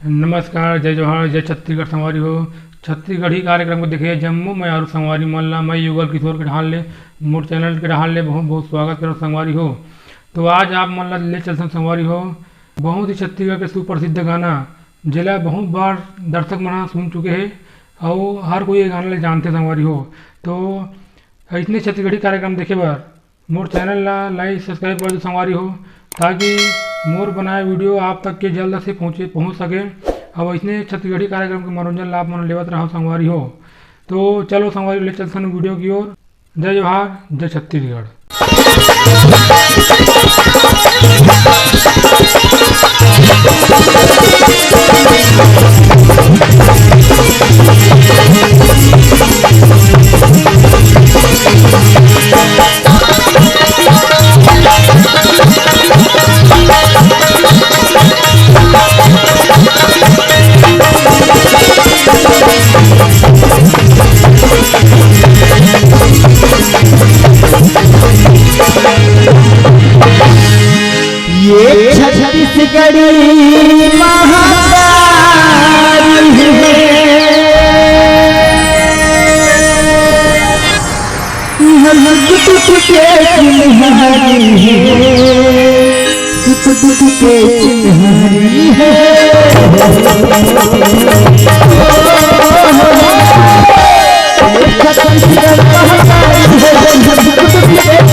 नमस्कार, जय जोहार, जय छत्तीसगढ़ संगवारी हो। छत्तीसगढ़ी कार्यक्रम को देखिए जम्मू में और संगवारी मन ला मैं युगल किशोर के ढाल ले मोर चैनल के ढाल ले बहुत बहुत स्वागत करो संगवारी हो। तो आज आप मन ला ले चलते संगवारी हो बहुत ही छत्तीसगढ़ के सुप्रसिद्ध गाना जिला बहुत बार दर्शक मना सुन चुके हैं और हर कोई ये गाना ले जानते संगवारी हो। तो इतने छत्तीसगढ़ी कार्यक्रम देखे बार मोर चैनल ला लाइक सब्सक्राइब कर दो संगवारी हो, ताकि मोर बनाए वीडियो आप तक के जल्द से पहुंच सके। अब इसने छत्तीसगढ़ी कार्यक्रम के मनोरंजन लाभ मन लेवत रहो संगवारी हो। तो चलो संगवारी ले चलते हैं वीडियो की ओर। जय जोहार, जय छत्तीसगढ़। ये छत्तीसगढ़ी महाकाली है, दुख के चिन्हारी है, दुख के चिन्हारी है। छत्तीसगढ़ महाकाली है, दुख के तुम्हारी